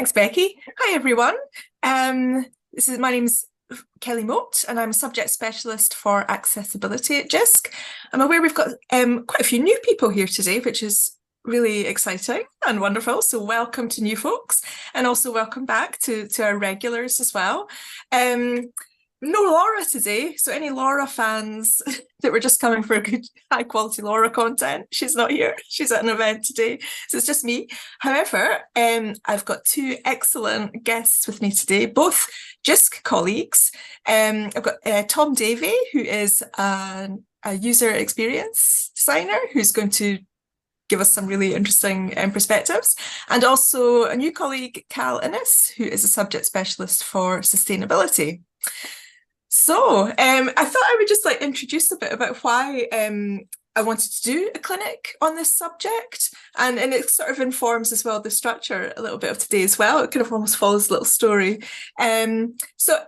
Thanks, Becky. Hi, everyone. My name's Kelly Moat, and I'm a subject specialist for accessibility at JISC. I'm aware we've got quite a few new people here today, which is really exciting and wonderful. So welcome to new folks, and also welcome back to our regulars as well. No Laura today, so any Laura fans that were just coming for a good high quality Laura content, she's not here. She's at an event today, so it's just me. However, I've got two excellent guests with me today, both JISC colleagues. I've got Tom Davey, who is a user experience designer, who's going to give us some really interesting perspectives, and also a new colleague, Cal Innes, who is a subject specialist for sustainability. So I thought I would just introduce a bit about why I wanted to do a clinic on this subject, and it sort of informs as well the structure a little bit of today as well. It kind of almost follows a little story. So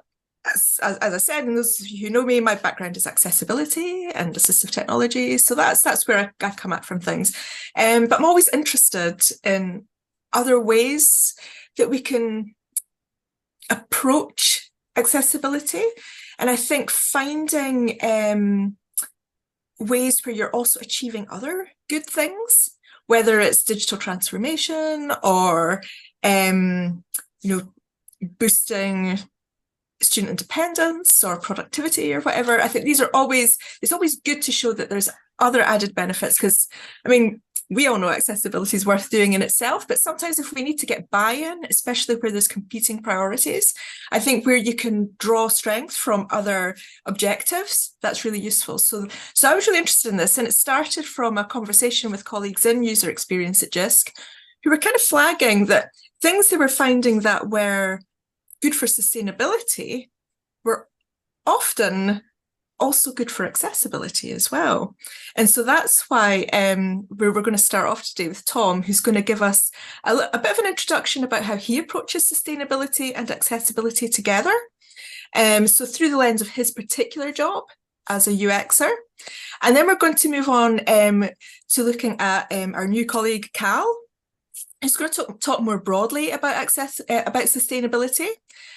as I said, and those of you who know me, my background is accessibility and assistive technology. So that's where I come at from things. But I'm always interested in other ways that we can approach accessibility. And I think finding ways where you're also achieving other good things, whether it's digital transformation or boosting student independence or productivity or whatever. I think it's always good to show that there's other added benefits, because I mean, we all know accessibility is worth doing in itself, but sometimes if we need to get buy-in, especially where there's competing priorities, I think where you can draw strength from other objectives, that's really useful. So I was really interested in this, and it started from a conversation with colleagues in user experience at JISC, who were kind of flagging that things they were finding that were good for sustainability were often also good for accessibility as well. And so that's why we're going to start off today with Tom, who's going to give us a bit of an introduction about how he approaches sustainability and accessibility together. So through the lens of his particular job as a UXer. And then we're going to move on to looking at our new colleague, Cal, who's going to talk more broadly about about sustainability,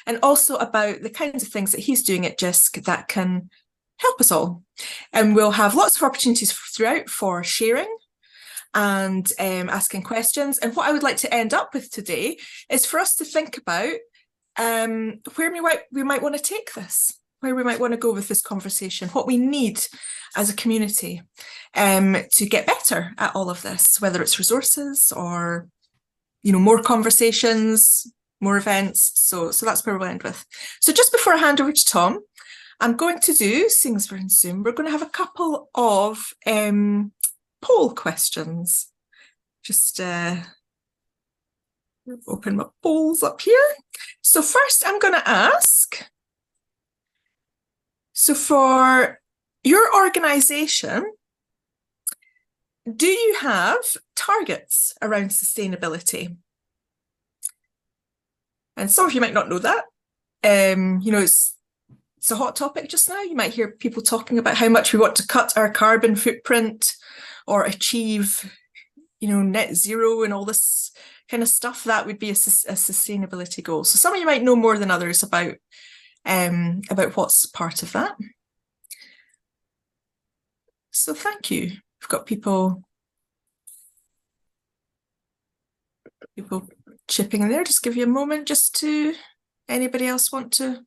and also about the kinds of things that he's doing at JISC that can help us all. And we'll have lots of opportunities throughout for sharing and asking questions. And what I would like to end up with today is for us to think about where we might want to take this, where we might want to go with this conversation, what we need as a community to get better at all of this, whether it's resources or more conversations, more events. So that's where we'll end with. So just before I hand over to Tom, I'm going to do, seeing as we're in Zoom, we're going to have a couple of poll questions. Just open my polls up here. So first I'm going to ask, so for your organisation, do you have targets around sustainability? And some of you might not know that. It's a hot topic just now. You might hear people talking about how much we want to cut our carbon footprint or achieve, net zero and all this kind of stuff. That would be a sustainability goal. So some of you might know more than others about what's part of that. So thank you. We've got people chipping in there. Just give you a moment anybody else want to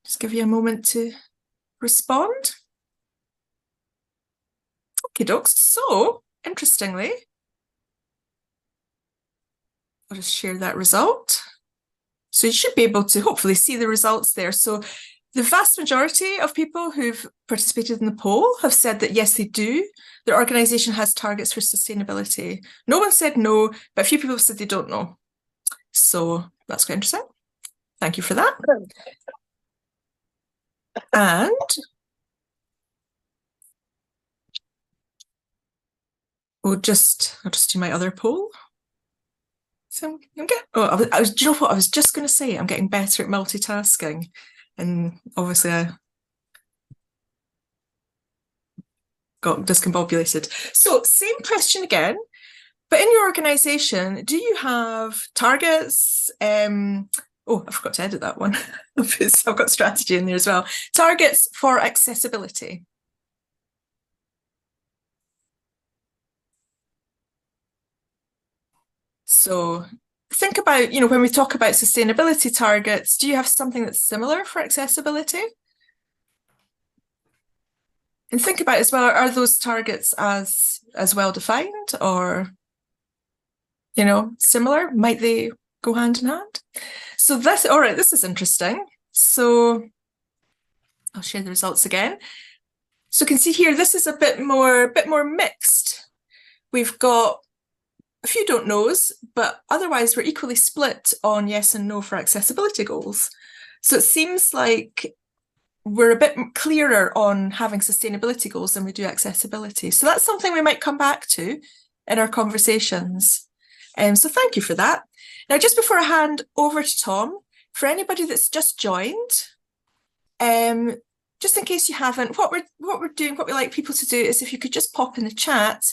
just give you a moment to respond? Okay, dokes. So, interestingly, I'll just share that result. So you should be able to hopefully see the results there. So the vast majority of people who've participated in the poll have said that yes, they do. Their organisation has targets for sustainability. No one said no, but a few people said they don't know. So that's quite interesting. Thank you for that. And I'll just do my other poll. So I'm getting, do you know what I was just going to say? I'm getting better at multitasking, and obviously I got discombobulated. So same question again, But in your organization, do you have targets? Oh, I forgot to edit that one. I've got strategy in there as well. Targets for accessibility. So think about, when we talk about sustainability targets, do you have something that's similar for accessibility? And think about as well, are those targets as well defined or, similar? Might they go hand in hand? So all right, this is interesting. So I'll share the results again. So you can see here, this is a bit more mixed. We've got a few don't knows, but otherwise we're equally split on yes and no for accessibility goals. So it seems like we're a bit clearer on having sustainability goals than we do accessibility. So that's something we might come back to in our conversations. So thank you for that. Now, just before I hand over to Tom, for anybody that's just joined, just in case you haven't, what we're doing, what we like people to do is if you could just pop in the chat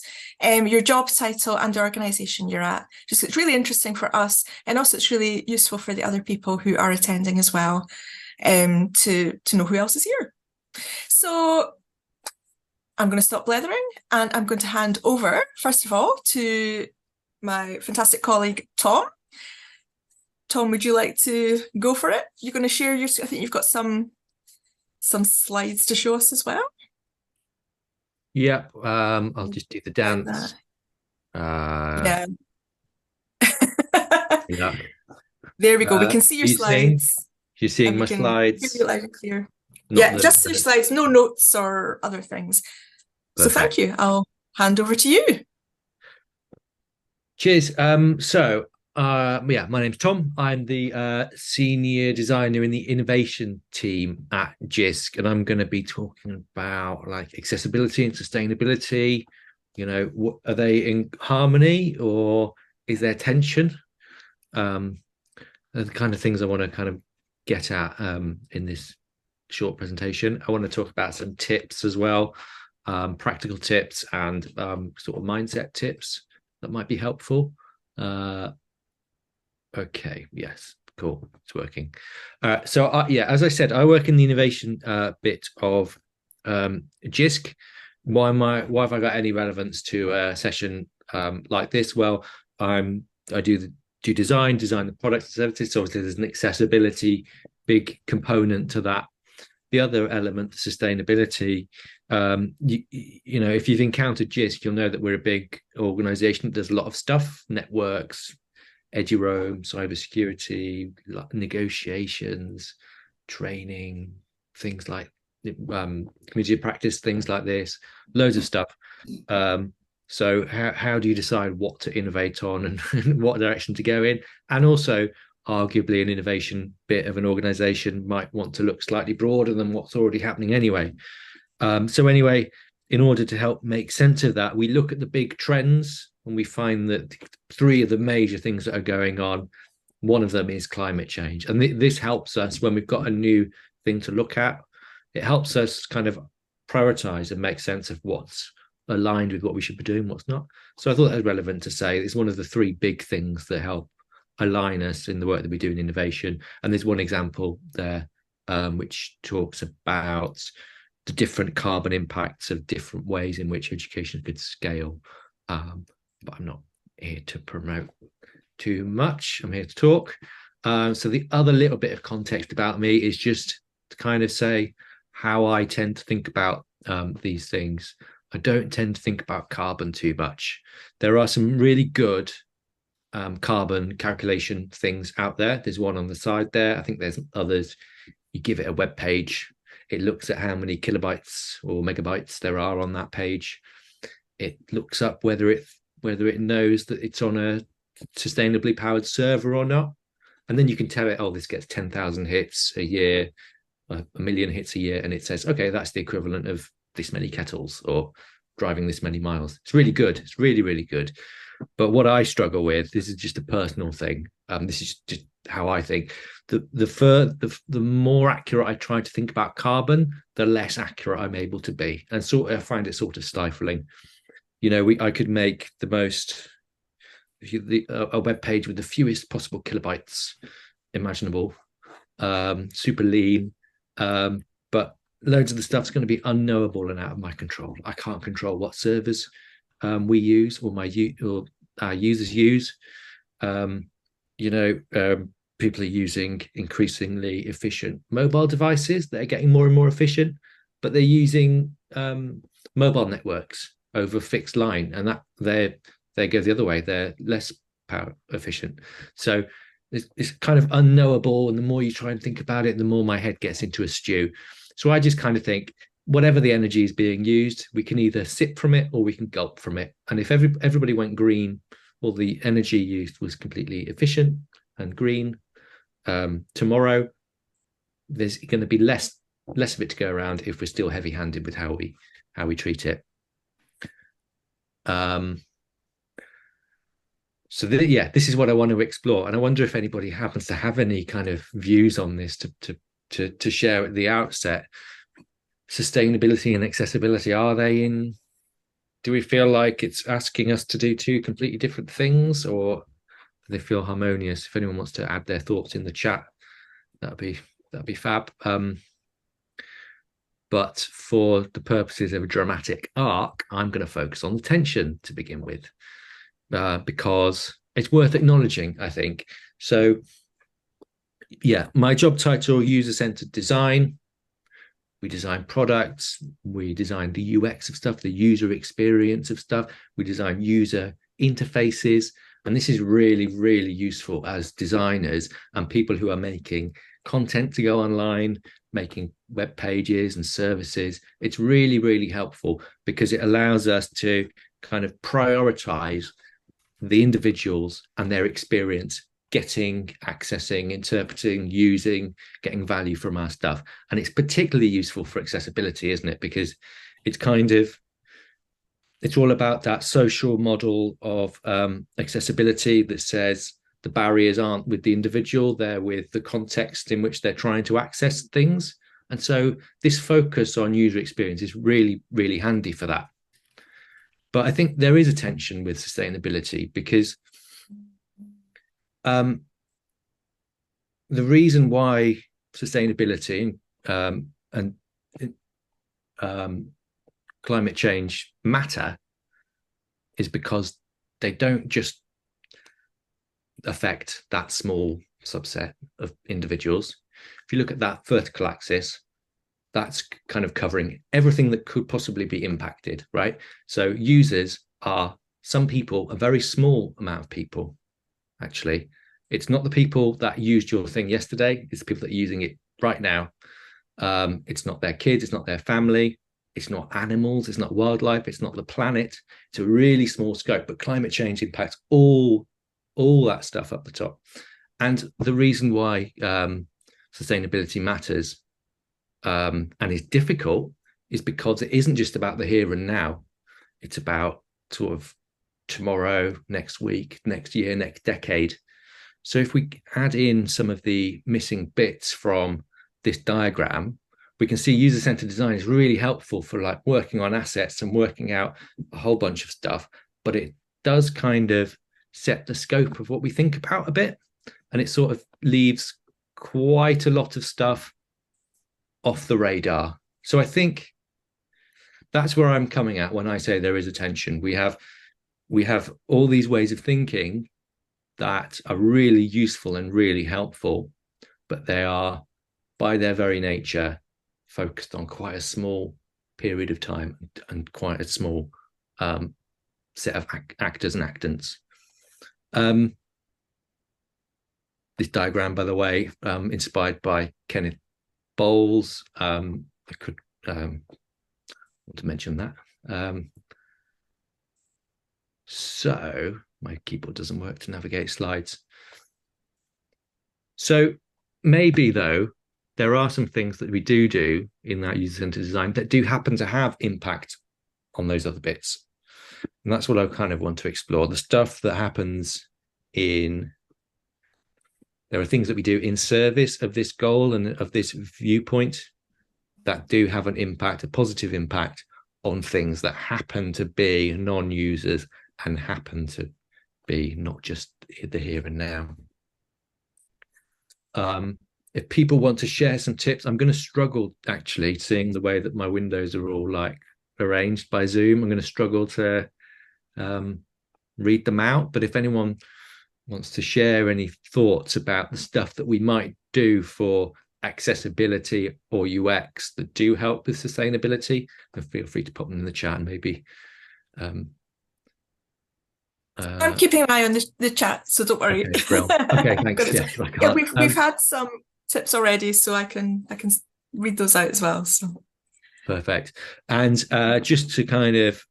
your job title and the organisation you're at. Just it's really interesting for us, and also it's really useful for the other people who are attending as well, to know who else is here. So I'm going to stop blethering and I'm going to hand over, first of all, to my fantastic colleague, Tom. Tom, would you like to go for it? You're going to share I think you've got some slides to show us as well. Yeah, I'll just do the dance. Yeah. Yeah. There we go. We can see your slides. You're seeing my slides. Give you loud and clear. Yeah, just your slides, no notes or other things. Perfect. So thank you. I'll hand over to you. Cheers. Yeah, my name's Tom. I'm the senior designer in the innovation team at JISC, and I'm going to be talking about like accessibility and sustainability. What are they in harmony or is there tension? The kind of things I want to kind of get at in this short presentation. I want to talk about some tips as well, practical tips and sort of mindset tips that might be helpful. Okay, yes, cool, it's working. Yeah, as I said, I work in the innovation bit of JISC. Why have I got any relevance to a session like this? Well, I do design the products and services. So obviously there's an accessibility big component to that. The other element, sustainability, if you've encountered JISC, you'll know that we're a big organization that does a lot of stuff, networks, Eduroam, cybersecurity, negotiations, training, things like community of practice, things like this, loads of stuff. So how do you decide what to innovate on and what direction to go in? And also, arguably, an innovation bit of an organization might want to look slightly broader than what's already happening anyway. So anyway, in order to help make sense of that, we look at the big trends and we find that three of the major things that are going on, one of them is climate change. And this helps us when we've got a new thing to look at. It helps us kind of prioritize and make sense of what's aligned with what we should be doing, what's not. So I thought that was relevant to say it's one of the three big things that help align us in the work that we do in innovation. And there's one example there which talks about the different carbon impacts of different ways in which education could scale. But I'm not here to promote too much. I'm here to talk. So the other little bit of context about me is just to kind of say how I tend to think about these things. I don't tend to think about carbon too much. There are some really good carbon calculation things out there. There's one on the side there. I think there's others. You give it a web page. It looks at how many kilobytes or megabytes there are on that page. It looks up whether it knows that it's on a sustainably powered server or not. And then you can tell it, oh, this gets 10,000 hits a year, a million hits a year. And it says, okay, that's the equivalent of this many kettles or driving this many miles. It's really good. It's really, really good. But what I struggle with, this is just a personal thing. This is just how I think. The more accurate I try to think about carbon, the less accurate I'm able to be. And I find it sort of stifling. I could make the most a web page with the fewest possible kilobytes imaginable, super lean, but loads of the stuff's going to be unknowable and out of my control. I can't control what servers we use or our users use. People are using increasingly efficient mobile devices that are getting more and more efficient, but they're using mobile networks over fixed line, and that they go the other way. They're less power efficient. So it's kind of unknowable, and the more you try and think about it, the more my head gets into a stew. So I just kind of think whatever the energy is being used, we can either sip from it or we can gulp from it. And if everybody went green, or the energy used was completely efficient and green, tomorrow there's going to be less of it to go around if we're still heavy-handed with how we treat it. This is what I want to explore, and I wonder if anybody happens to have any kind of views on this to share at the outset. Sustainability and accessibility, do we feel like it's asking us to do two completely different things, or do they feel harmonious? If anyone wants to add their thoughts in the chat, that'd be fab. But for the purposes of a dramatic arc, I'm going to focus on the tension to begin with, because it's worth acknowledging, I think. So yeah, my job title, user-centered design. We design products, we design the UX of stuff, the user experience of stuff, we design user interfaces. And this is really, really useful as designers and people who are making content to go online, making web pages and services. It's really, really helpful because it allows us to kind of prioritize the individuals and their experience accessing, interpreting, using, getting value from our stuff. And it's particularly useful for accessibility, isn't it? Because it's all about that social model of accessibility that says the barriers aren't with the individual, they're with the context in which they're trying to access things. And so this focus on user experience is really, really handy for that. But I think there is a tension with sustainability because the reason why sustainability and climate change matter is because they don't just affect that small subset of individuals. If you look at that vertical axis, that's kind of covering everything that could possibly be impacted, right? So users are some people, a very small amount of people, actually. It's not the people that used your thing yesterday, it's the people that are using it right now. It's not their kids, it's not their family, it's not animals, it's not wildlife, it's not the planet. It's a really small scope, but climate change impacts all that stuff up the top. And the reason why sustainability matters and is difficult is because it isn't just about the here and now. It's about sort of tomorrow, next week, next year, next decade. So if we add in some of the missing bits from this diagram, we can see user-centered design is really helpful for like working on assets and working out a whole bunch of stuff, but it does kind of set the scope of what we think about a bit, and it sort of leaves quite a lot of stuff off the radar. So I think that's where I'm coming at when I say there is a tension. We have all these ways of thinking that are really useful and really helpful, but they are, by their very nature, focused on quite a small period of time and quite a small set of actors and actants. This diagram, by the way, inspired by Kenneth Bowles. I could want to mention that. So my keyboard doesn't work to navigate slides. So maybe, though, there are some things that we do in that user-centered design that do happen to have impact on those other bits. And that's what I kind of want to explore. The stuff that happens there are things that we do in service of this goal and of this viewpoint that do have an impact, a positive impact on things that happen to be non-users and happen to be, not just the here and now. If people want to share some tips, I'm going to struggle actually, seeing the way that my windows are all like arranged by Zoom. I'm going to struggle to read them out. But if anyone wants to share any thoughts about the stuff that we might do for accessibility or UX that do help with sustainability, then feel free to pop them in the chat, and maybe I'm keeping an eye on the chat, so don't worry. Okay, brilliant. Okay, thanks. Yeah, we've had some tips already, so I can read those out as well. So perfect. And just to kind of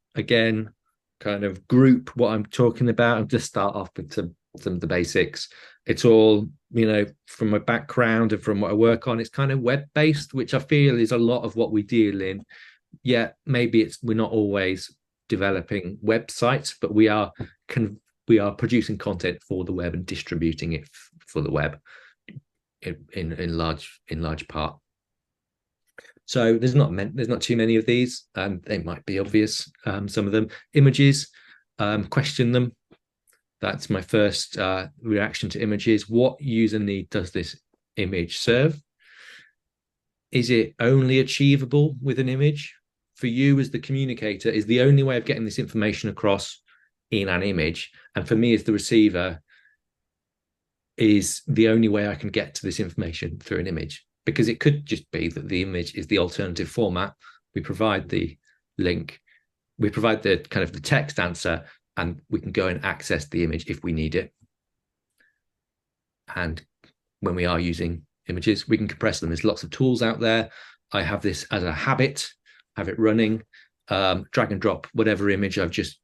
group what I'm talking about, and just start off with some of the basics. It's all, from my background and from what I work on, it's kind of web-based, which I feel is a lot of what we deal in. Yeah, maybe we're not always developing websites, but we are producing content for the web and distributing it for the web in large part. So there's not too many of these, and they might be obvious. Some of them, images, question them. That's my first reaction to images. What user need does this image serve? Is it only achievable with an image? For you as the communicator, is the only way of getting this information across in an image? And for me as the receiver, is the only way I can get to this information through an image? Because it could just be that the image is the alternative format. We provide the link, we provide the kind of the text answer, and we can go and access the image if we need it. And when we are using images, we can compress them. There's lots of tools out there. I have this as a habit, have it running, drag and drop whatever image I've just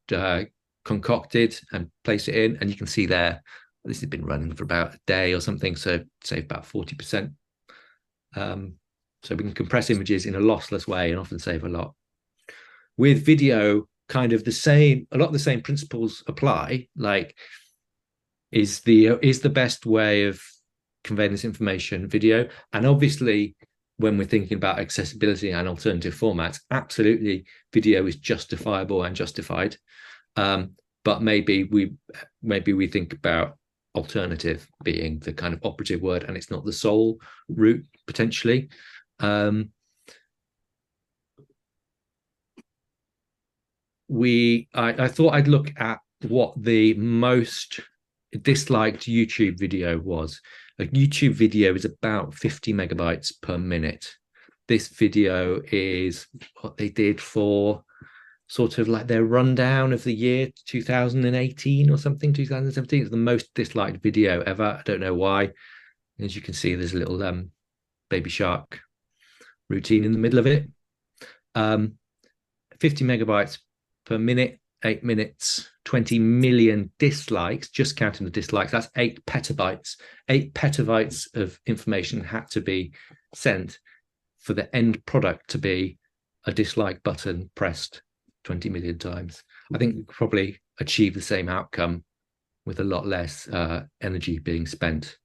concocted and place it in. And you can see there, this has been running for about a day or something, so save about 40%. So we can compress images in a lossless way and often save a lot. With video, kind of a lot of the same principles apply. Like, is the best way of conveying this information video? And obviously, when we're thinking about accessibility and alternative formats, absolutely video is justifiable and justified. But maybe we think about alternative being the kind of operative word, and it's not the sole route potentially. I thought I'd look at what the most disliked YouTube video was. A YouTube video is about 50 megabytes per minute. This video is what they did for sort of like their rundown of the year 2018 or something, 2017. It's the most disliked video ever. I don't know why. As you can see, there's a little baby shark routine in the middle of it. 50 megabytes per minute, 8 minutes, 20 million dislikes, just counting the dislikes. That's 8 petabytes. 8 petabytes of information had to be sent for the end product to be a dislike button pressed 20 million times. I think we could probably achieve the same outcome with a lot less energy being spent.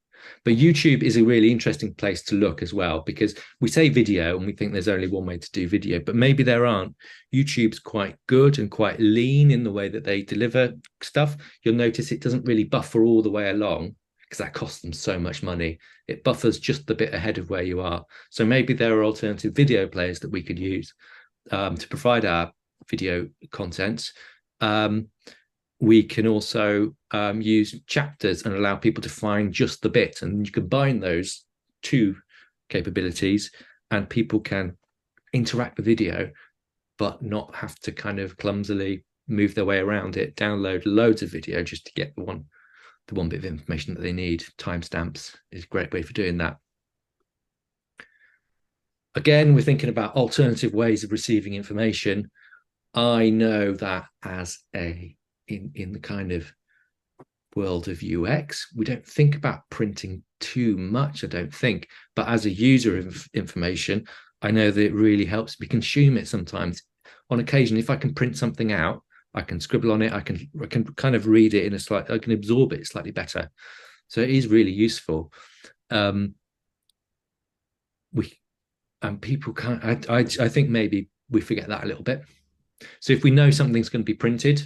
But YouTube is a really interesting place to look as well, because we say video and we think there's only one way to do video, but maybe there aren't. YouTube's quite good and quite lean in the way that they deliver stuff. You'll notice it doesn't really buffer all the way along, because that costs them so much money. It buffers just the bit ahead of where you are. So maybe there are alternative video players that we could use to provide our video content. We can also use chapters and allow people to find just the bit, and you combine those two capabilities and people can interact with video but not have to kind of clumsily move their way around it, download loads of video just to get the one bit of information that they need. Timestamps is a great way for doing that. Again, we're thinking about alternative ways of receiving information. I know that as in the kind of world of UX, we don't think about printing too much, I don't think. But as a user of information, I know that it really helps me consume it sometimes. On occasion, if I can print something out, I can scribble on it, I can kind of read it I can absorb it slightly better. So it is really useful. People can't, I think maybe we forget that a little bit. So if we know something's going to be printed,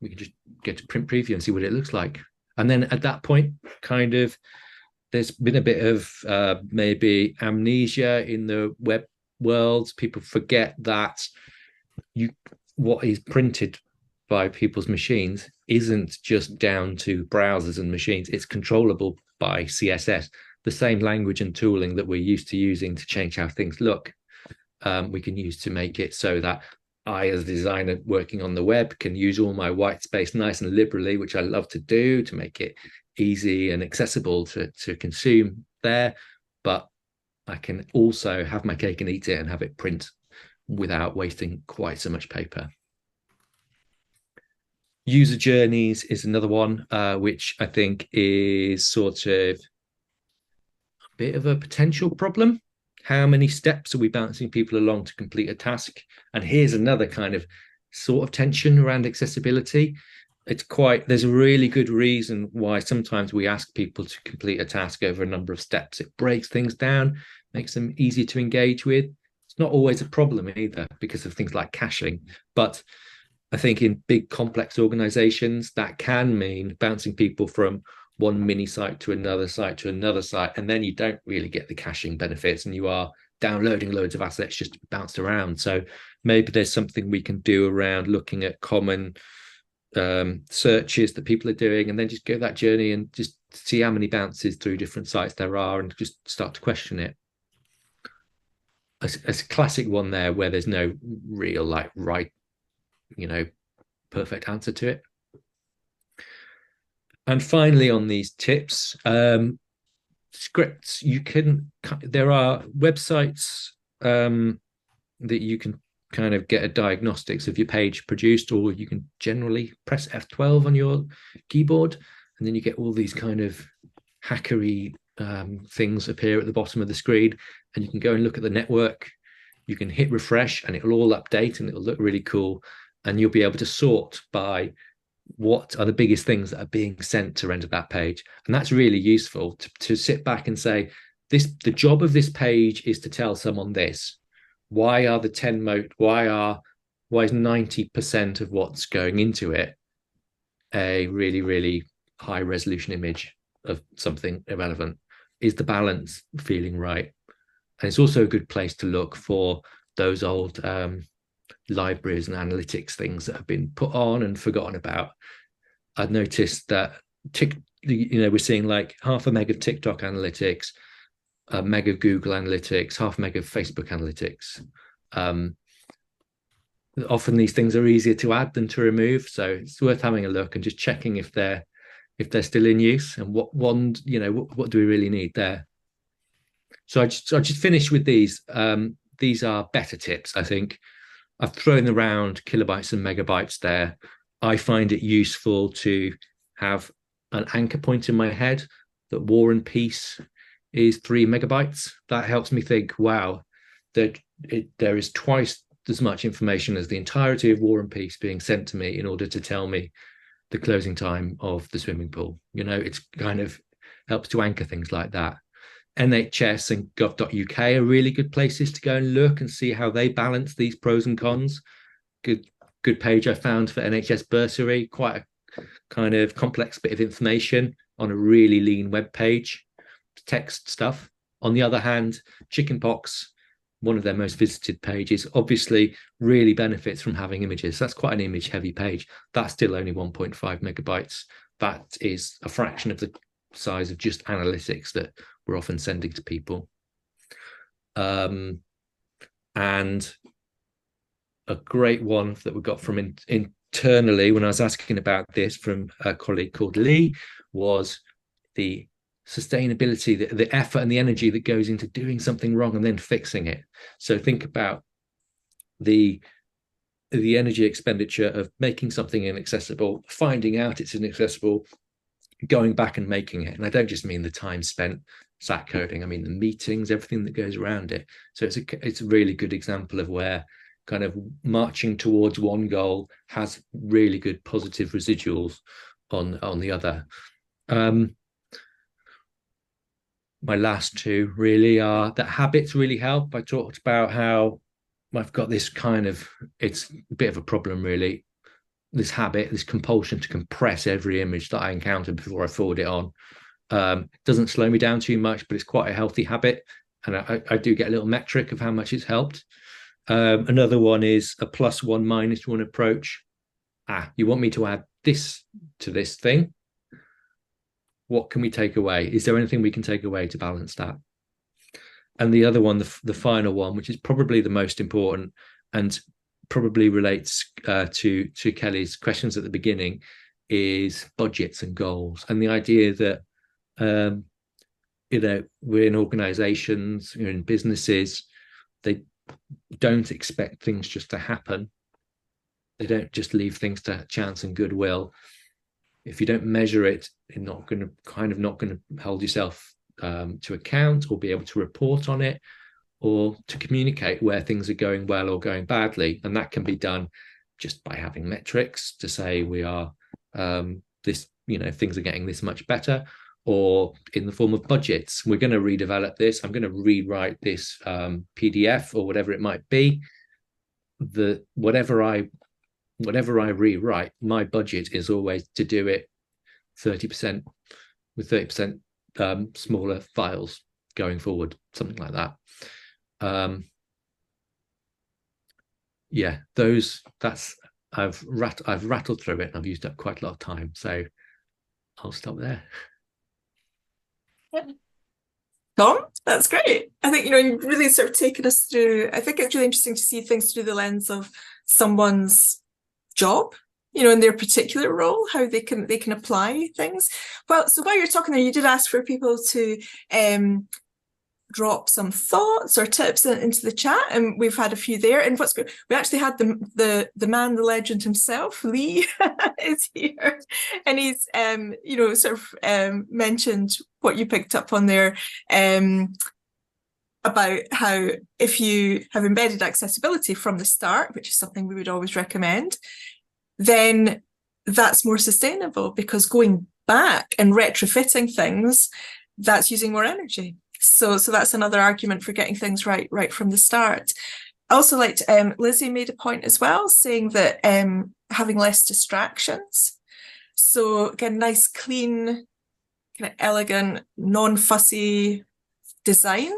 we can just get to print preview and see what it looks like. And then at that point, kind of, there's been a bit of maybe amnesia in the web world. People forget that what is printed by people's machines isn't just down to browsers and machines. It's controllable by CSS, the same language and tooling that we're used to using to change how things look. We can use to make it so that I, as a designer working on the web, can use all my white space nice and liberally, which I love to do, to make it easy and accessible to consume there. But I can also have my cake and eat it and have it print without wasting quite so much paper. User journeys is another one, which I think is sort of a bit of a potential problem. How many steps are we bouncing people along to complete a task? And here's another kind of sort of tension around accessibility. There's a really good reason why sometimes we ask people to complete a task over a number of steps. It breaks things down, makes them easy to engage with. It's not always a problem either because of things like caching. But I think in big complex organizations, that can mean bouncing people from one mini site to another site to another site, and then you don't really get the caching benefits, and you are downloading loads of assets just bounced around. So maybe there's something we can do around looking at common searches that people are doing, and then just go that journey and just see how many bounces through different sites there are, and just start to question it. It's a classic one there where there's no real right, perfect answer to it. And finally, on these tips, scripts, there are websites that you can kind of get a diagnostics of your page produced, or you can generally press F12 on your keyboard, and then you get all these kind of hackery things appear at the bottom of the screen, and you can go and look at the network. You can hit refresh and it'll all update and it'll look really cool, and you'll be able to sort by what are the biggest things that are being sent to render that page. And that's really useful to sit back and say, the job of this page is to tell someone this. Why are the 10 why is 90% of what's going into it a really, really high resolution image of something irrelevant? Is the balance feeling right? And it's also a good place to look for those old libraries and analytics things that have been put on and forgotten about. I've noticed that we're seeing like 0.5 meg of TikTok analytics, a meg of Google analytics, 0.5 meg of Facebook analytics. Often these things are easier to add than to remove, so it's worth having a look and just checking if they're still in use, and what do we really need there. So I just finish with these. These are better tips, I think. I've thrown around kilobytes and megabytes there. I find it useful to have an anchor point in my head that War and Peace is 3 megabytes. That helps me think, wow, there is twice as much information as the entirety of War and Peace being sent to me in order to tell me the closing time of the swimming pool. It's kind of helps to anchor things like that. NHS and gov.uk are really good places to go and look and see how they balance these pros and cons. Good page I found for NHS bursary, quite a kind of complex bit of information on a really lean web page, text stuff. On the other hand, chickenpox, one of their most visited pages, obviously really benefits from having images. That's quite an image heavy page. That's still only 1.5 megabytes. That is a fraction of the size of just analytics that we're often sending to people. And a great one that we got from internally when I was asking about this from a colleague called Lee was the sustainability, the effort and the energy that goes into doing something wrong and then fixing it. So think about the energy expenditure of making something inaccessible, finding out it's inaccessible, going back and making it. And I don't just mean the time spent sat coding, I mean the meetings, everything that goes around it. So it's a really good example of where kind of marching towards one goal has really good positive residuals on the other. My last two really are that habits really help. I talked about how I've got this kind of, it's a bit of a problem really. this habit, this compulsion to compress every image that I encounter before I forward it on. It doesn't slow me down too much, but it's quite a healthy habit. And I do get a little metric of how much it's helped. Another one is a +1 -1 approach. You want me to add this to this thing? What can we take away? Is there anything we can take away to balance that? And the other one, the final one, which is probably the most important and probably relates to Kelly's questions at the beginning, is budgets and goals. And the idea that we're in organizations, you're in businesses, they don't expect things just to happen. They don't just leave things to chance and goodwill. If you don't measure it, you're not going to hold yourself to account or be able to report on it or to communicate where things are going well or going badly. And that can be done just by having metrics to say we are things are getting this much better, or in the form of budgets. We're going to redevelop this. I'm going to rewrite this PDF or whatever it might be. Whatever I rewrite, my budget is always to do it 30% with 30% smaller files going forward, something like that. I've rattled through it and I've used up quite a lot of time, so I'll stop there. Tom, that's great. I think, you've really sort of taken us through. I think it's really interesting to see things through the lens of someone's job, in their particular role, how they can apply things. Well, so while you're talking there, you did ask for people to drop some thoughts or tips into the chat, and we've had a few there. And what's good, we actually had the man, the legend himself, Lee, is here, and he's mentioned what you picked up on there about how if you have embedded accessibility from the start, which is something we would always recommend, then that's more sustainable, because going back and retrofitting things, that's using more energy. So that's another argument for getting things right from the start. I also liked Lizzie made a point as well, saying that having less distractions. So again, nice, clean, kind of elegant, non-fussy design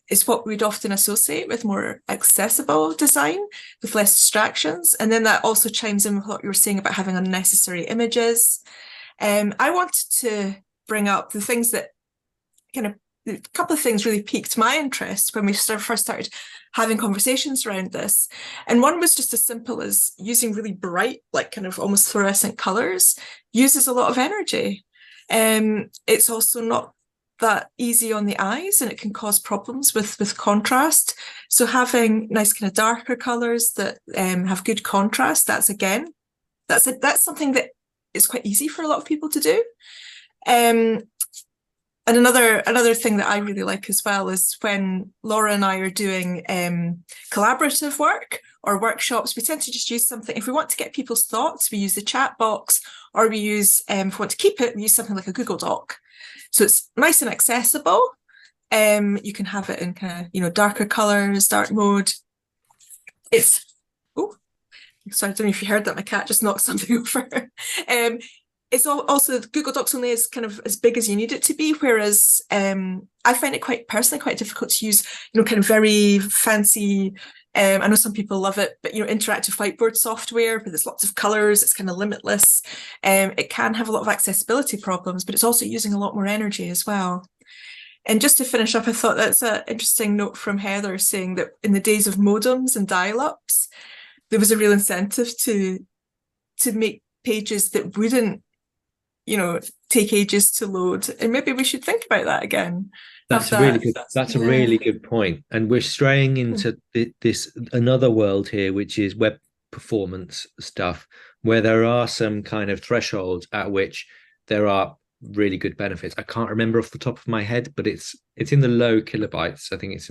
is what we'd often associate with more accessible design, with less distractions. And then that also chimes in with what you were saying about having unnecessary images. I wanted to bring up the things that a couple of things really piqued my interest when we first started having conversations around this. And one was just as simple as using really bright, like kind of almost fluorescent colors, uses a lot of energy. It's also not that easy on the eyes, and it can cause problems with contrast. So having nice kind of darker colors that have good contrast, that's something that is quite easy for a lot of people to do. And another thing that I really like as well is when Laura and I are doing collaborative work or workshops, we tend to just use something. If we want to get people's thoughts, we use the chat box, or we use, if we want to keep it, we use something like a Google Doc. So it's nice and accessible. You can have it in kind of, darker colors, dark mode. Sorry, I don't know if you heard that. My cat just knocked something over. It's also, Google Docs only is kind of as big as you need it to be, whereas I find it quite difficult to use, kind of very fancy, I know some people love it, but, interactive whiteboard software where there's lots of colors, it's kind of limitless. It can have a lot of accessibility problems, but it's also using a lot more energy as well. And just to finish up, I thought that's an interesting note from Heather, saying that in the days of modems and dial-ups, there was a real incentive to make pages that wouldn't, take ages to load. And maybe we should think about that again. That's a really good point. And we're straying into this another world here, which is web performance stuff, where there are some kind of thresholds at which there are really good benefits. I can't remember off the top of my head, but it's in the low kilobytes. I think it's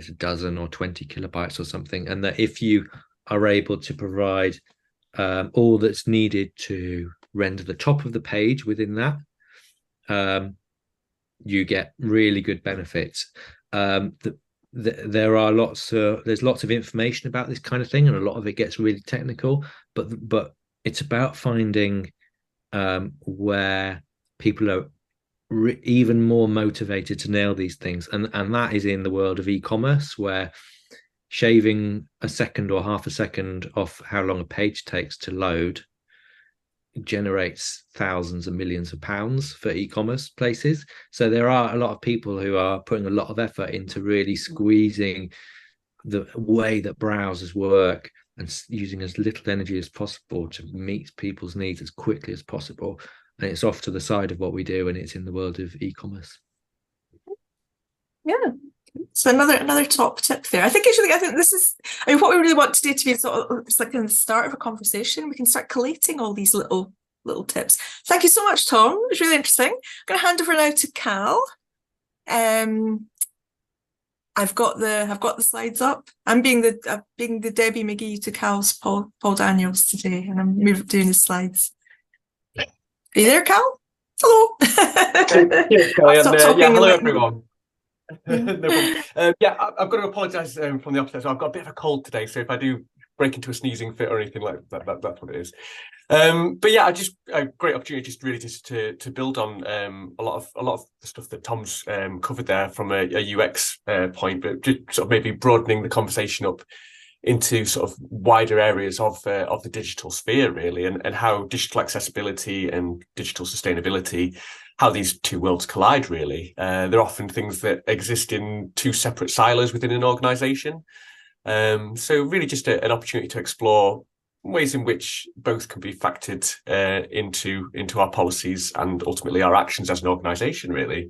a dozen or 20 kilobytes or something. And that if you are able to provide all that's needed to render the top of the page within that, you get really good benefits. there are there's lots of information about this kind of thing, and a lot of it gets really technical. But it's about finding where people are even more motivated to nail these things, and that is in the world of e-commerce, where shaving a second or half a second off how long a page takes to load generates thousands and millions of pounds for e-commerce places. So there are a lot of people who are putting a lot of effort into really squeezing the way that browsers work and using as little energy as possible to meet people's needs as quickly as possible. And it's off to the side of what we do, and it's in the world of e-commerce. Yeah. So another top tip there. I think this is, I mean, what we really want to do to be sort of, it's like in the start of a conversation, we can start collating all these little tips. Thank you so much, Tom. It was really interesting. I'm going to hand over now to Cal. I've got the slides up. I'm being the Debbie McGee to Cal's Paul Daniels today, and I'm doing the slides. Are you there, Cal? Hello. Yes, Kelly, and hello everyone. Yeah. No problem. I've got to apologise from the offset. So I've got a bit of a cold today, so if I do break into a sneezing fit or anything like that, that's what it is. But yeah, I just a great opportunity to build on a lot of the stuff that Tom's covered there from a UX point, but just sort of maybe broadening the conversation up into sort of wider areas of the digital sphere, really, and how digital accessibility and digital sustainability, how these two worlds collide, really. They're often things that exist in two separate silos within an organization. So really just an opportunity to explore ways in which both can be factored into our policies and ultimately our actions as an organization, really.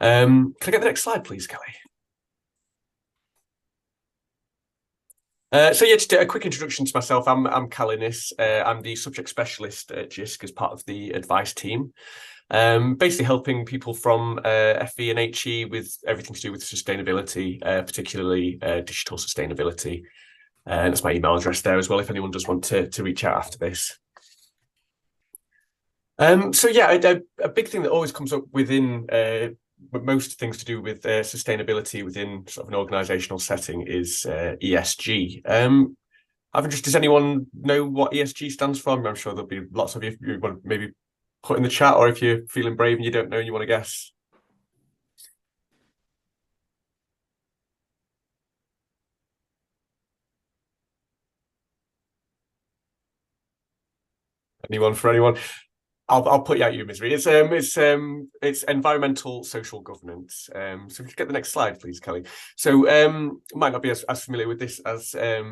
Can I get the next slide, please, Kelly? So yeah, just a quick introduction to myself. I'm Cal Innes. I'm the subject specialist at JISC as part of the advice team. Basically helping people from FE and HE with everything to do with sustainability, particularly digital sustainability. And that's my email address there as well, if anyone does want to reach out after this. So yeah, a big thing that always comes up within most things to do with sustainability within sort of an organizational setting is ESG. Does anyone know what ESG stands for? I'm sure there'll be lots of you who want to maybe put in the chat, or if you're feeling brave and you don't know and you want to guess. Anyone for anyone? I'll put you out your misery. It's environmental social governance. So if you could get the next slide, please, Kelly. So might not be as familiar with this as I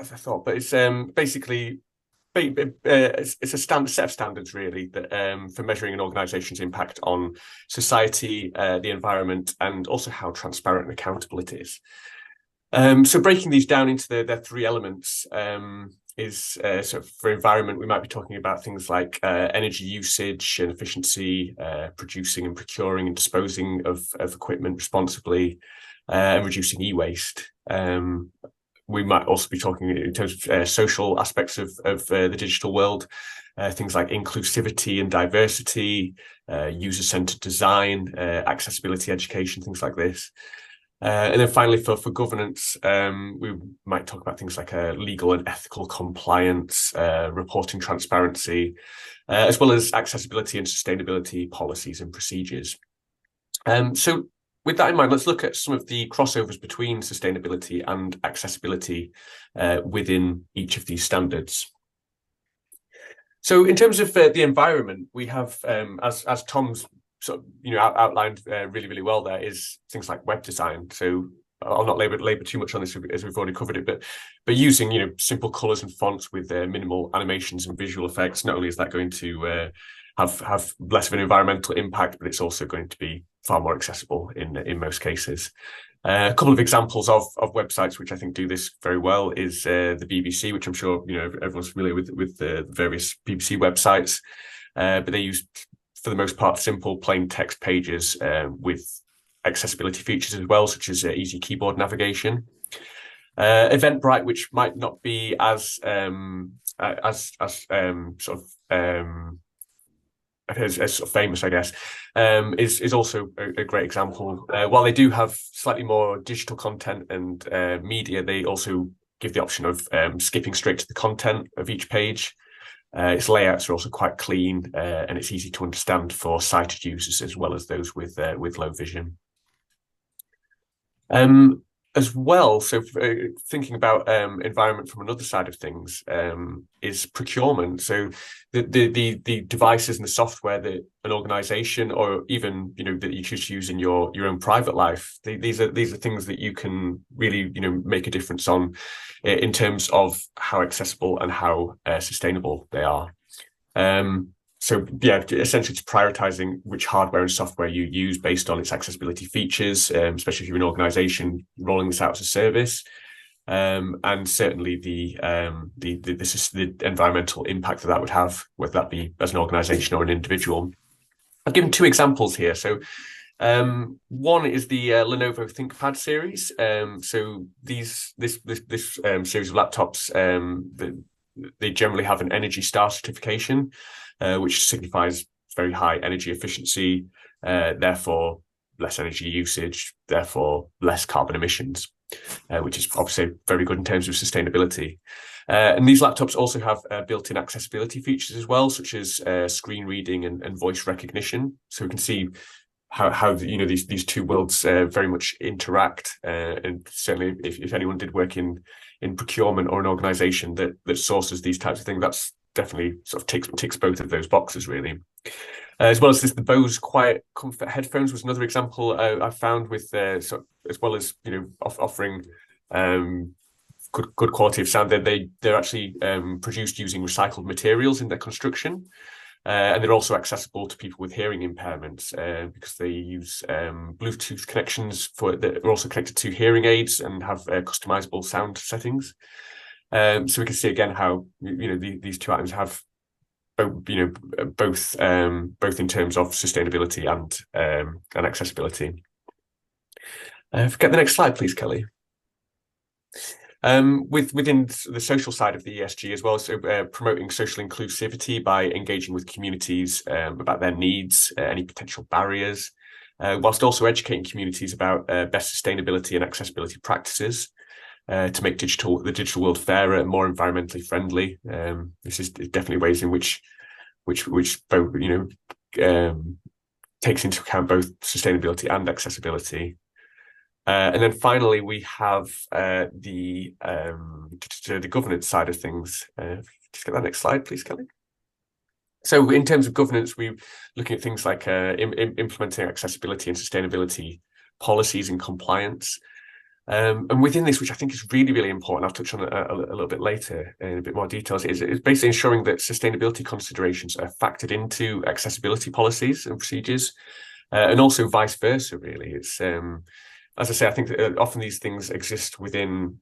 thought, but it's basically it's a set of standards, really, that for measuring an organization's impact on society, the environment, and also how transparent and accountable it is. So breaking these down into their three elements is so for environment, we might be talking about things like energy usage and efficiency, producing and procuring and disposing of equipment responsibly, and reducing e-waste. We might also be talking in terms of social aspects of the digital world, things like inclusivity and diversity, user-centered design, accessibility education, things like this. And then finally, for governance, we might talk about things like legal and ethical compliance, reporting transparency, as well as accessibility and sustainability policies and procedures. So with that in mind, let's look at some of the crossovers between sustainability and accessibility within each of these standards. So in terms of the environment, we have, as Tom's sort of, outlined really well there, is things like web design. So I'll not labor too much on this as we've already covered it, but using simple colors and fonts with minimal animations and visual effects, not only is that going to have less of an environmental impact, but it's also going to be far more accessible in most cases. A couple of examples of websites which I think do this very well is the BBC, which I'm sure everyone's familiar with the various BBC websites, but they use, for the most part, simple plain text pages with accessibility features as well, such as easy keyboard navigation. Eventbrite, which might not be as as sort of famous, I guess, is also a great example. While they do have slightly more digital content and media, they also give the option of skipping straight to the content of each page. Its layouts are also quite clean, and it's easy to understand for sighted users as well as those with low vision. As well, so thinking about environment from another side of things is procurement. So the devices and the software that an organization, or even that you choose to use in your own private life, these are things that you can really make a difference on in terms of how accessible and how sustainable they are. So yeah, essentially it's prioritizing which hardware and software you use based on its accessibility features, especially if you're an organization rolling this out as a service, and certainly the environmental impact that would have, whether that be as an organization or an individual. I've given two examples here. So one is the Lenovo ThinkPad series. So this series of laptops, they generally have an Energy Star certification, which signifies very high energy efficiency, therefore less energy usage, therefore less carbon emissions, which is obviously very good in terms of sustainability. And these laptops also have built-in accessibility features as well, such as screen reading and voice recognition. So we can see how these two worlds very much interact. And certainly, if anyone did work in procurement or an organization that sources these types of things, that's definitely sort of ticks both of those boxes, really. As well as this, the Bose Quiet Comfort headphones was another example I found with as well as offering good quality of sound. They're actually produced using recycled materials in their construction. And they're also accessible to people with hearing impairments because they use Bluetooth connections that are also connected to hearing aids and have customizable sound settings. So we can see again how these two items have both in terms of sustainability and accessibility. Get the next slide, please, Kelly. Within the social side of the ESG as well, so promoting social inclusivity by engaging with communities about their needs, any potential barriers, whilst also educating communities about best sustainability and accessibility practices to make the digital world fairer and more environmentally friendly. This is definitely ways in which both takes into account both sustainability and accessibility. And then finally, we have the governance side of things. Just get that next slide, please, Kelly. So in terms of governance, we're looking at things like implementing accessibility and sustainability policies and compliance. And within this, which I think is really, really important, I'll touch on it a little bit later in a bit more details, is basically ensuring that sustainability considerations are factored into accessibility policies and procedures, and also vice versa, really. It's as I say, I think that often these things exist within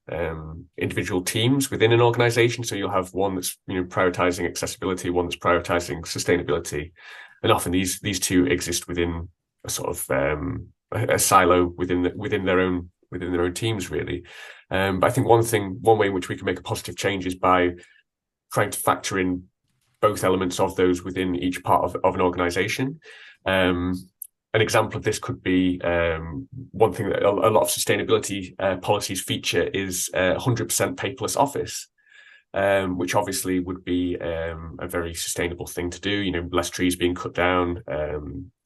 individual teams within an organization. So you'll have one that's prioritizing accessibility, one that's prioritizing sustainability, and often these two exist within a sort of a silo within their own teams, really. But I think one way in which we can make a positive change is by trying to factor in both elements of those within each part of an organization. An example of this could be one thing that a lot of sustainability policies feature is 100% paperless office, which obviously would be a very sustainable thing to do. Less trees being cut down,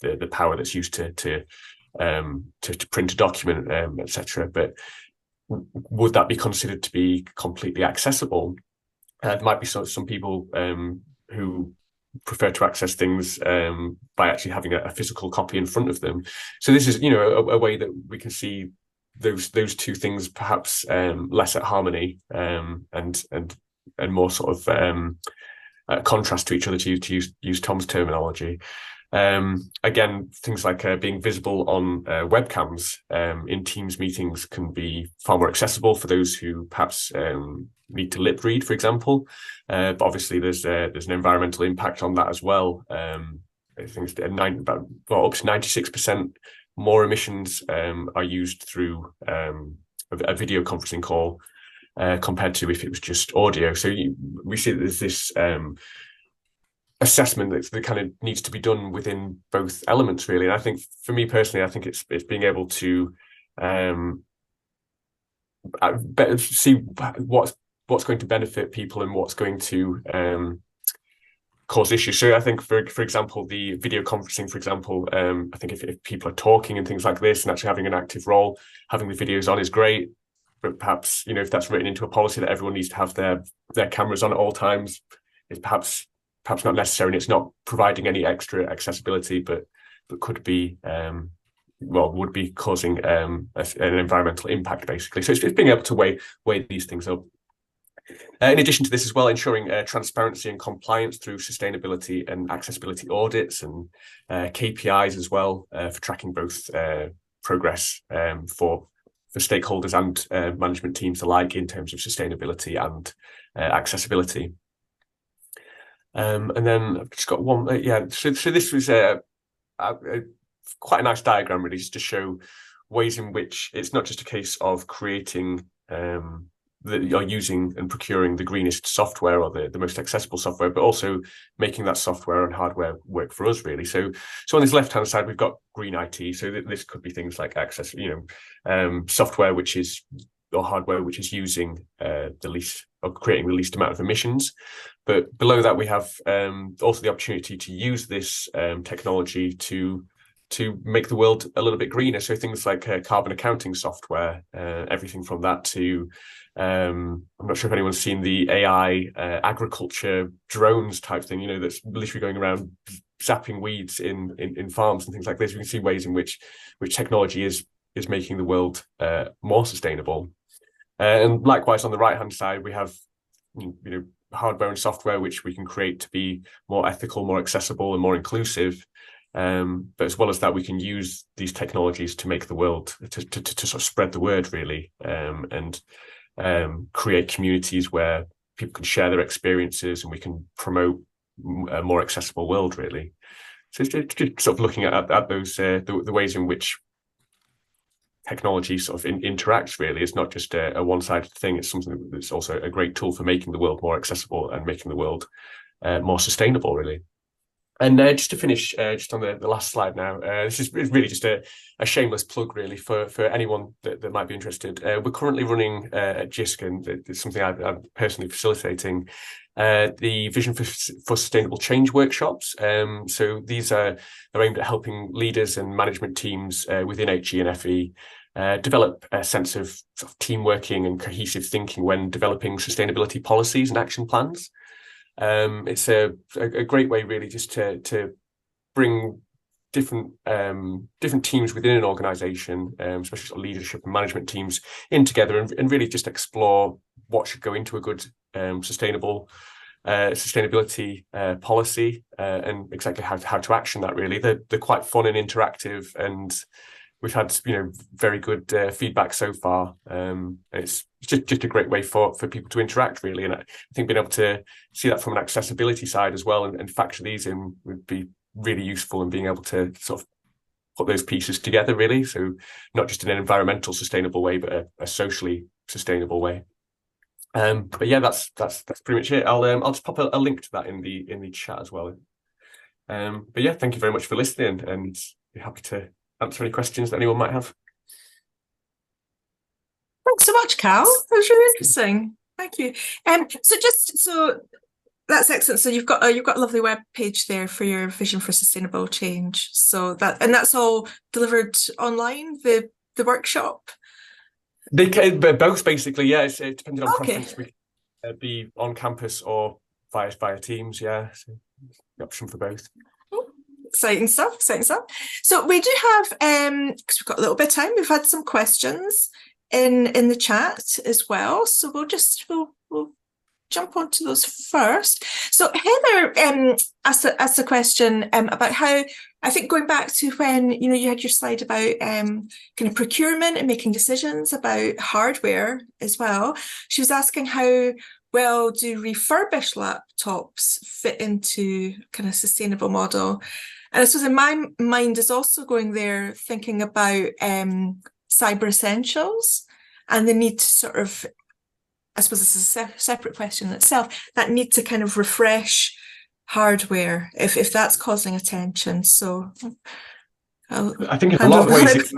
the power that's used to print a document, etc. But would that be considered to be completely accessible? There might be some people who prefer to access things by actually having a physical copy in front of them. So this is, a way that we can see those two things perhaps less at harmony and more sort of contrast to each other, to use Tom's terminology. Again, things like being visible on webcams in Teams meetings can be far more accessible for those who perhaps need to lip read, for example. But obviously, there's an environmental impact on that as well. I think it's up to 96% more emissions are used through a video conferencing call compared to if it was just audio. So we see that there's this assessment that kind of needs to be done within both elements, really. And I think for me personally, I think it's being able to see what's going to benefit people and what's going to cause issues. So I think, for example, the video conferencing, for example, I think if people are talking and things like this and actually having an active role, having the videos on is great. But perhaps, if that's written into a policy that everyone needs to have their cameras on at all times, it's perhaps not necessary, and it's not providing any extra accessibility, but could be would be causing an environmental impact, basically. So it's being able to weigh these things up. In addition to this as well, ensuring transparency and compliance through sustainability and accessibility audits and KPIs as well, for tracking both progress for stakeholders and management teams alike in terms of sustainability and accessibility. And then I've just got one, so this was quite a nice diagram, really, just to show ways in which it's not just a case of creating that you're using and procuring the greenest software or the most accessible software, but also making that software and hardware work for us, really. So on this left-hand side, we've got green IT. So this could be things like access, software or hardware which is using the least, or creating the least amount of emissions. But below that, we have also the opportunity to use this technology to make the world a little bit greener. So things like carbon accounting software, everything from that to I'm not sure if anyone's seen the AI agriculture drones type thing, that's literally going around zapping weeds in farms and things like this. We can see ways in which technology is making the world more sustainable. And likewise, on the right hand side, we have hardware and software which we can create to be more ethical, more accessible, and more inclusive. But as well as that, we can use these technologies to make the world to sort of spread the word, really, and create communities where people can share their experiences, and we can promote a more accessible world, really. So it's just sort of looking at those the ways in which technology sort of interacts, really. It's not just a one-sided thing. It's something that's also a great tool for making the world more accessible and making the world more sustainable, really. And just to finish, just on the last slide now, this is really just a shameless plug, really, for anyone that might be interested. We're currently running at JISC, and it's something I'm personally facilitating, the Vision for Sustainable Change workshops. So these are aimed at helping leaders and management teams within HE and FE develop a sense of sort of team working and cohesive thinking when developing sustainability policies and action plans. It's a great way, really, just to bring different teams within an organization, especially sort of leadership and management teams, in together and really just explore what should go into a good sustainability policy, and exactly how to action that, really. They're quite fun and interactive, and we've had very good feedback so far. It's just a great way for people to interact, really. And I think being able to see that from an accessibility side as well, and factor these in, would be really useful in being able to sort of put those pieces together, really. So not just in an environmental sustainable way, but a socially sustainable way. But yeah, that's pretty much it. I'll just pop a link to that in the chat as well. But yeah, thank you very much for listening, and be happy to answer any questions that anyone might have. Thanks so much, Cal. That was really interesting. Thank you. So that's excellent. So you've got a lovely web page there for your Vision for Sustainable Change. So that's all delivered online, the workshop. They can both, basically. Yeah, it's depending on preference. We can be on campus or via Teams. Yeah, so the option for both. Exciting stuff. So we do have, because we've got a little bit of time, we've had some questions in the chat as well. So we'll jump onto those first. So Heather asked a question about how, I think going back to when you had your slide about kind of procurement and making decisions about hardware as well. She was asking how well do refurbished laptops fit into kind of sustainable model. And I suppose in my mind is also going there thinking about cyber essentials and the need to sort of, I suppose this is a separate question in itself, that need to kind of refresh hardware, if that's causing attention. So I think in a lot of ways,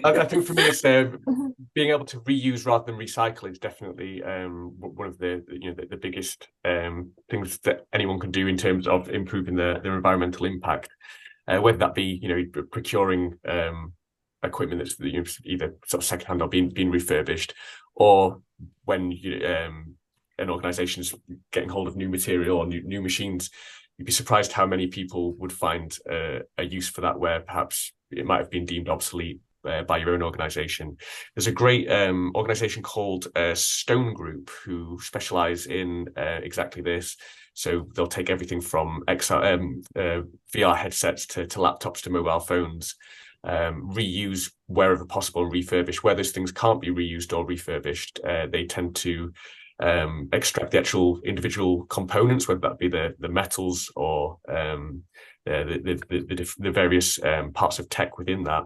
I think for me, it's Mhm. being able to reuse rather than recycle is definitely one of the biggest things that anyone can do in terms of improving their environmental impact. Whether that be procuring equipment that's either sort of secondhand or being refurbished, or when an organisation's getting hold of new material or new machines, you'd be surprised how many people would find a use for that where perhaps it might have been deemed obsolete by your own organisation. There's a great organisation called Stone Group who specialise in exactly this. So they'll take everything from VR headsets to laptops to mobile phones, reuse wherever possible, and refurbish. Where those things can't be reused or refurbished, they tend to extract the actual individual components, whether that be the metals or the various parts of tech within that,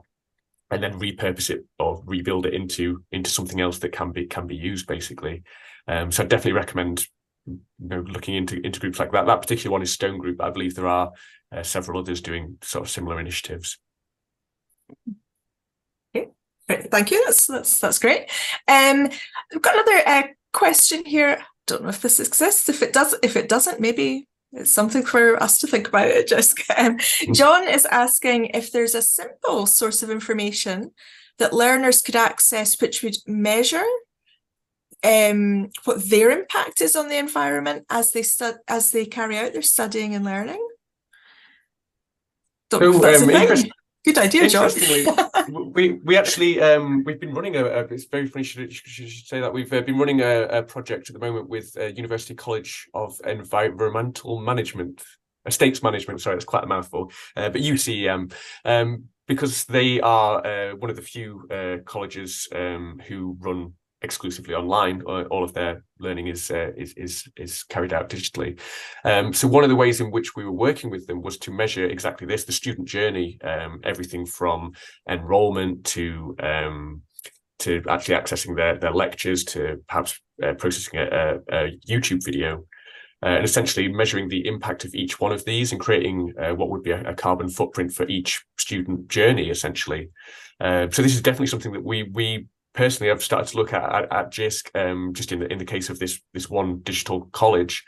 and then repurpose it or rebuild it into something else that can be used, basically. So I definitely recommend looking into groups like that. That particular one is Stone Group. I believe there are several others doing sort of similar initiatives. Okay, great. Thank you. That's great. I've got another question here. Don't know if this exists. If it doesn't, maybe it's something for us to think about it. John is asking if there's a simple source of information that learners could access which would measure what their impact is on the environment as they carry out their studying and learning. Don't know if that's a thing. Good idea, John. Interestingly, we actually we've been running it's very funny you should say that we've been running a project at the moment with University College of Environmental Management, Estates Management. Sorry, that's quite a mouthful. But UCEM, because they are one of the few colleges who run exclusively online. All of their learning is carried out digitally. So one of the ways in which we were working with them was to measure exactly this, the student journey, everything from enrollment to actually accessing their lectures, to perhaps processing a YouTube video, and essentially measuring the impact of each one of these and creating what would be a carbon footprint for each student journey, essentially. So this is definitely something that we personally I've started to look at JISC, just in the case of this one digital college.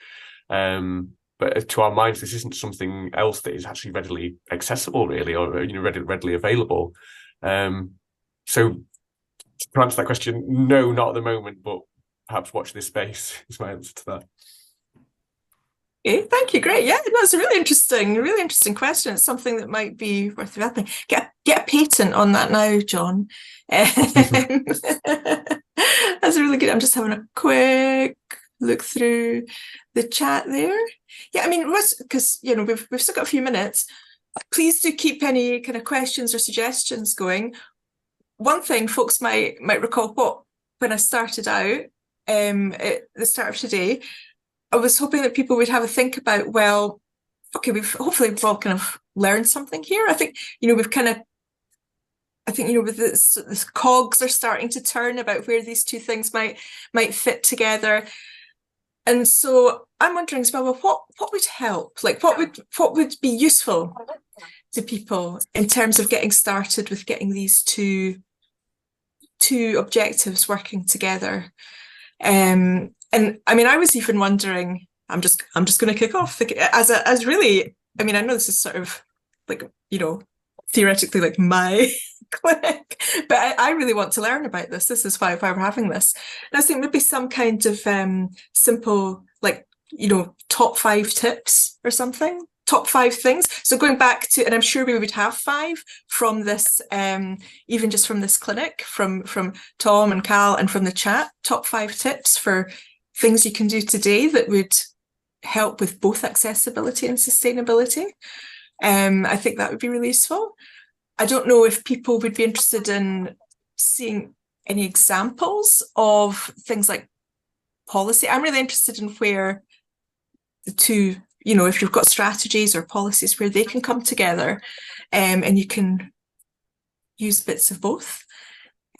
But to our minds, this isn't something else that is actually readily accessible, really, or readily available. So to answer that question, no, not at the moment, but perhaps watch this space is my answer to that. Okay, thank you. Great. Yeah, that's a really interesting question. It's something that might be worth developing. Get a patent on that now, John. That's really good. I'm just having a quick look through the chat there. Yeah, I mean, because we've still got a few minutes. Please do keep any kind of questions or suggestions going. One thing folks might recall, when I started out at the start of today, I was hoping that people would have a think about, well, okay, hopefully we've all kind of learned something here. I think, we've kind of, with this cogs are starting to turn about where these two things might fit together. And so I'm wondering as well, what would help? Like what would be useful to people in terms of getting started with getting these two objectives working together? And I mean, I was even wondering, I'm just going to kick off as really, I mean, I know this is sort of like, theoretically like my clinic, but I really want to learn about this. This is why we're having this. And I think maybe some kind of simple, like, top 5 tips or something, top 5 things. So going back to, and I'm sure we would have 5 from this, even just from this clinic, from Tom and Cal and from the chat, top 5 tips for things you can do today that would help with both accessibility and sustainability. I think that would be really useful. I don't know if people would be interested in seeing any examples of things like policy. I'm really interested in where the two, if you've got strategies or policies where they can come together, and you can use bits of both.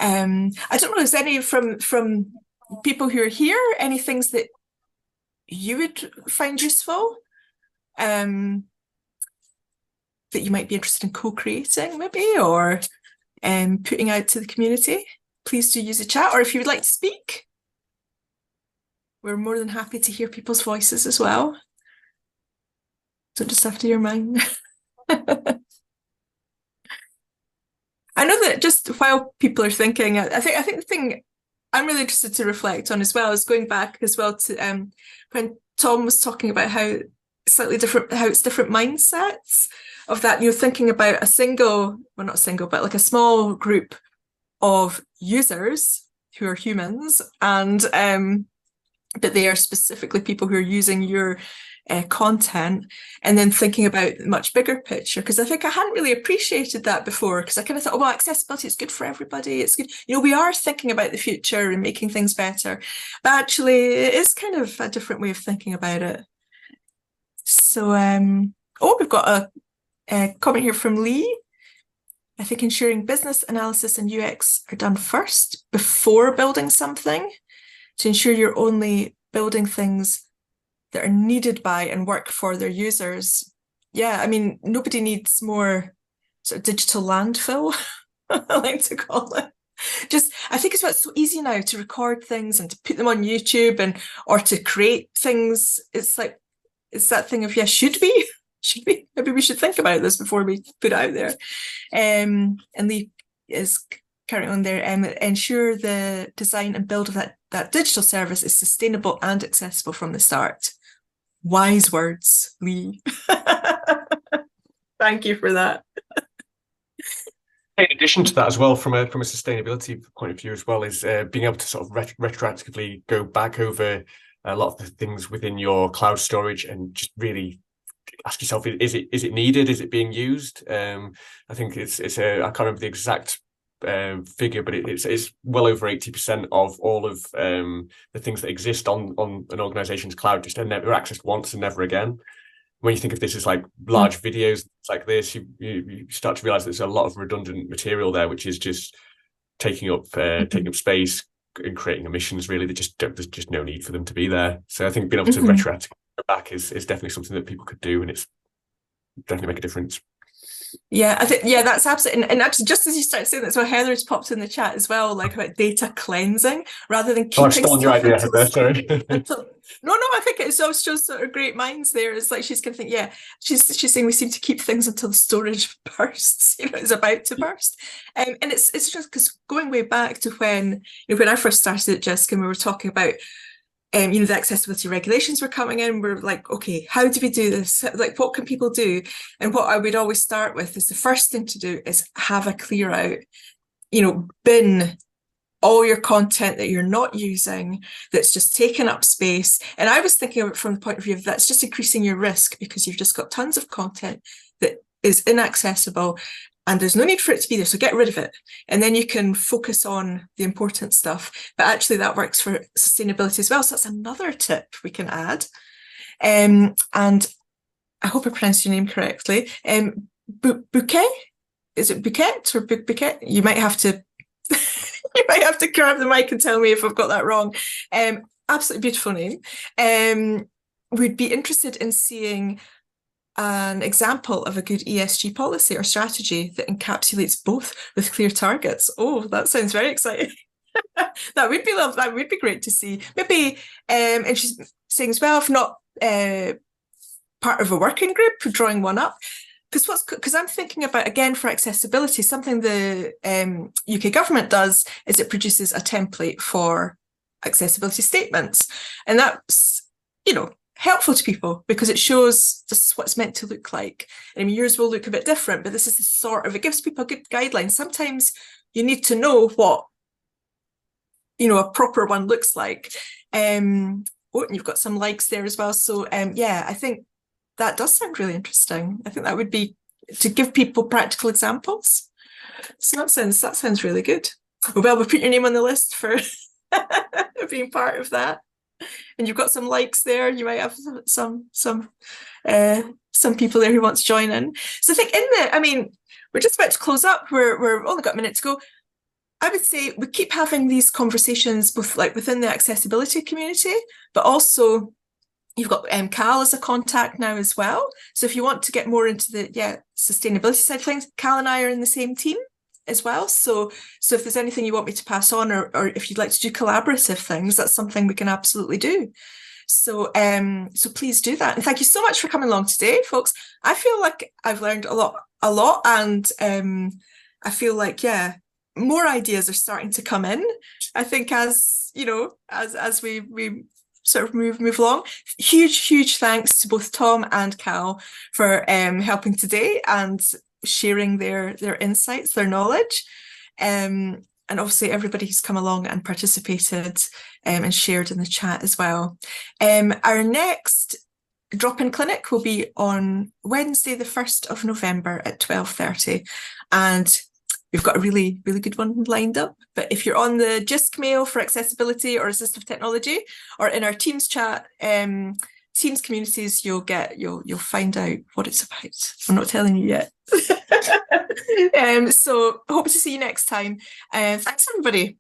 I don't know, is any from people who are here, any things that you would find useful? that you might be interested in co-creating maybe, or putting out to the community, please do use the chat. Or if you would like to speak, we're more than happy to hear people's voices as well. Don't just have to hear mine. I know that just while people are thinking, I think the thing I'm really interested to reflect on as well is going back as well to when Tom was talking about how it's different mindsets of that, thinking about a single, well, not a single, but like a small group of users who are humans, and but they are specifically people who are using your content, and then thinking about the much bigger picture, because I think I hadn't really appreciated that before, because I kind of thought, oh, well, accessibility is good for everybody, it's good, we are thinking about the future and making things better, but actually it is kind of a different way of thinking about it. So we've got a comment here from Lee. I think ensuring business analysis and UX are done first before building something, to ensure you're only building things that are needed by and work for their users. Yeah, I mean, nobody needs more sort of digital landfill, I like to call it. I think it's so easy now to record things and to put them on YouTube or to create things. It's that thing of, should we? Maybe we should think about this before we put it out there. And Lee is carrying on there, ensure the design and build of that digital service is sustainable and accessible from the start. Wise words, Lee. Thank you for that. In addition to that as well, from a sustainability point of view as well, is being able to sort of retroactively go back over a lot of the things within your cloud storage and just really ask yourself, is it needed? Is it being used? I think it's I can't remember the exact figure, but it's well over 80% of all of the things that exist on an organization's cloud just are never accessed once and never again. When you think of this as like large videos like this, you start to realize there's a lot of redundant material there, which is just taking up space and creating emissions. Really, there's just no need for them to be there. So I think being able to retroactively go back is definitely something that people could do, and it's definitely make a difference. Yeah, I think that's absolutely, and actually, just as you started saying that, so Heather's popped in the chat as well, like about data cleansing rather than keeping. I've stolen your idea, Heather. Sorry. No, I think it shows sort of great minds there. It's like she's going to think, she's saying we seem to keep things until the storage bursts, is about to burst, and it's just because going way back to when I first started at JISC and we were talking about. The accessibility regulations were coming in. We're like, okay, how do we do this? Like, what can people do? And what I would always start with is the first thing to do is have a clear out, bin all your content that you're not using, that's just taking up space. And I was thinking of it from the point of view of that's just increasing your risk, because you've just got tons of content that is inaccessible and there's no need for it to be there, so get rid of it. And then you can focus on the important stuff. But actually that works for sustainability as well. So that's another tip we can add. And I hope I pronounced your name correctly. Bouquet? Is it Bouquet or Bouquet? You might have to grab the mic and tell me if I've got that wrong. Absolutely beautiful name. We'd be interested in seeing an example of a good ESG policy or strategy that encapsulates both with clear targets. Oh, that sounds very exciting. That would be lovely. That would be great to see. Maybe, and she's saying as well, if not part of a working group, drawing one up. Because I'm thinking about, again, for accessibility, something the UK government does is it produces a template for accessibility statements. And that's, helpful to people because it shows this is what it's meant to look like. I mean, yours will look a bit different, but this is it gives people a good guideline. Sometimes you need to know what, a proper one looks like. And you've got some likes there as well. So, I think that does sound really interesting. I think that would be to give people practical examples. So that sounds really good. Well, we'll put your name on the list for being part of that. And you've got some likes there. You might have some people there who want to join in. So I think we're just about to close up. We're only got a minute to go. I would say we keep having these conversations both like within the accessibility community, but also You've got Cal as a contact now as well. So if you want to get more into the sustainability side of things, Cal and I are in the same team as well. So if there's anything you want me to pass on, or if you'd like to do collaborative things, that's something we can absolutely do. So please do that. And thank you so much for coming along today, folks. I feel like I've learned a lot, and I feel like, more ideas are starting to come in. I think as we sort of move along. Huge thanks to both Tom and Cal for helping today and sharing their insights, their knowledge. And obviously everybody who's come along and participated and shared in the chat as well. Our next drop-in clinic will be on Wednesday, the 1st of November at 12:30. And we've got a really good one lined up. But if you're on the JISC mail for accessibility or assistive technology, or in our Teams chat, Teams communities, you'll find out what it's about. I'm not telling you yet. So hope to see you next time. Thanks everybody.